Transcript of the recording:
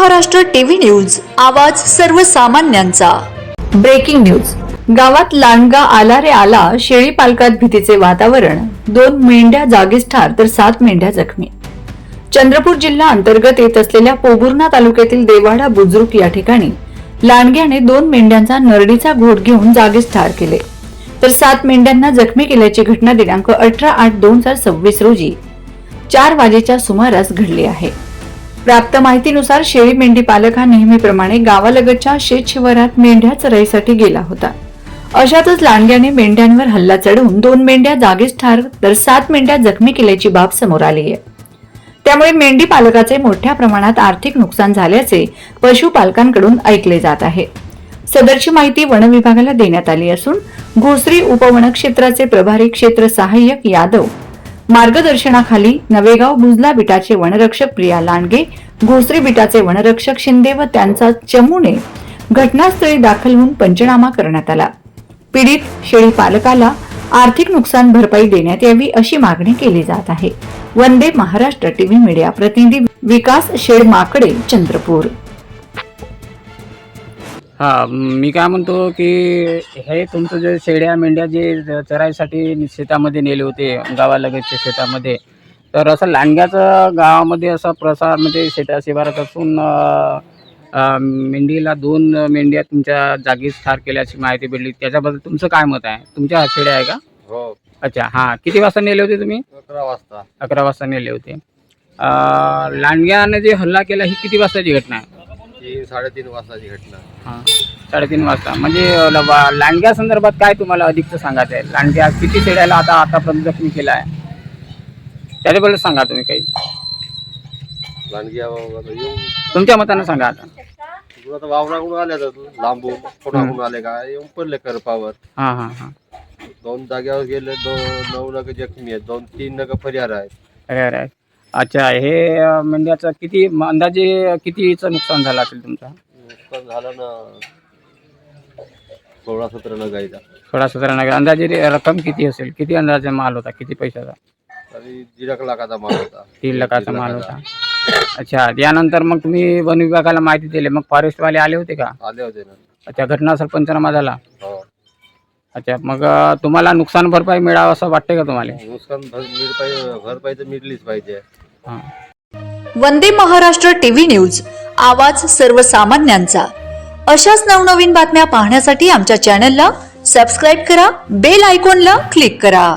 Maharashtra TV news, आवाज सर्वसामान्यांचा। Breaking news. गावात लांडगा आला रे आला, शेळी पालकात भीतीचे वातावरण। 2 मेंढ्या जागीच ठार तर 7 मेंढ्या जखमी। चंद्रपूर जिल्हा अंतर्गत येत असलेल्या पोबुर्णा तालुक्यातील देवाडा बुजुर्ग या ठिकाणी लांडग्याने 2 मेंढ्यांचा नरडीचा घोट घेऊन जागीच ठार केले, तर 7 मेंढ्यांना जखमी केल्याची घटना दिनांक 18/8/2026 रोजी 4 वाजेच्या सुमारास घडली आहे। प्राप्त माहितीनुसार शेळी मेंढी पालक हा नेहमीप्रमाणे गावालगतच्या शेत शिवारात मेंढ्या चराईसाठी गेला होता। अशातच लांडग्याने मेंढ्यांवर हल्ला चढवून 2 मेंढ्या जागीच ठार तर 7 मेंढ्या जखमी केल्याची बाब समोर आली आहे। त्यामुळे मेंढी पालकाचे मोठ्या प्रमाणात आर्थिक नुकसान झाल्याचे पशुपालकांकडून ऐकले जात आहे। सदरची माहिती वन विभागाला देण्यात आली असून घोसरी उपवन क्षेत्राचे प्रभारी क्षेत्र सहाय्यक यादव मार्गदर्शनाखाली नवेगाव बुजला बिटाचे वनरक्षक प्रिया लांडगे, घोसरी बिटाचे वनरक्षक शिंदे व त्यांचा चमूने घटनास्थळी दाखल होऊन पंचनामा करण्यात आला। पीडित शेळी पालकाला आर्थिक नुकसान भरपाई देण्यात यावी अशी मागणी केली जात आहे। वंदे महाराष्ट्र टीव्ही मीडिया प्रतिनिधी विकास शेडमाकडे, चंद्रपूर। मी काय म्हणतो की हे तुमचं जे शेळ्या मेंढ्या जे चराईसाठी शेतामध्ये नेले होते गावालगतच्या शेतामध्ये, तर असं लांडग्याचं गावामध्ये असा प्रसार म्हणजे शेता शिवारात असून मेंढीला 2 मेंढ्या तुमच्या जागीच ठार केल्याची माहिती भेटली, त्याच्याबद्दल तुमचं काय मत आहे? तुमच्या शेळ्या आहे का? हो। अच्छा, हां, किती वाजता नेले होते तुम्ही? 11 वाजता। 11 वाजता नेले होते। लांडग्याने जे हल्ला केला ही किती वाजताची घटना आहे? 3-3:30 वाजताची घटना। हां, 3:30 वाजता। म्हणजे लांडग्या संदर्भात काय तुम्हाला अधिकचं सांगायचं आहे? लांडग्या किती शेळ्याला आतापर्यंत जखमी केला आहे त्याच्याबद्दल सांगा तुम्ही काही। लांडग्या येऊन तुमच्या मतानं सांगा आता। तुला तर वावराकडून आल्या तर लांबून कोणाकडून आले का येऊन पडले करपावर। हां हां हां 2 जागेवर गेले, 9 नग जखमी आहेत, 2-3 नग फरियार आहेत। अरे अच्छा, हे मेंढ्याचं किती अंदाजे कितीचं नुकसान झालं असेल तुमचं? नुकसान झालं ना 16-17 नग आहे। 16-17 नग। अंदाजे रक्कम किती असेल? किती अंदाजे माल होता? किती पैशाचा? तरी 1.5 लाखाचा माल होता। 3 लाखाचा माल होता। अच्छा, यानंतर मग तुम्ही वन विभागाला माहिती दिली, मग फॉरेस्टवाले आले होते का? आले होते ना। अच्छा, घटनास्थळ पंचनामा झाला? हो। अच्छा, मग तुम्हाला नुकसान भरपाई मिळावं असं वाटते का तुम्हाला? नुकसान भरपाई तर मिळलीच पाहिजे। वंदे महाराष्ट्र टीव्ही न्यूज, आवाज सर्वसामान्यांचा। अशाच नवनवीन बातम्या पाहण्यासाठी आमच्या चॅनलला सबस्क्राईब करा, बेल आयकॉनला क्लिक करा।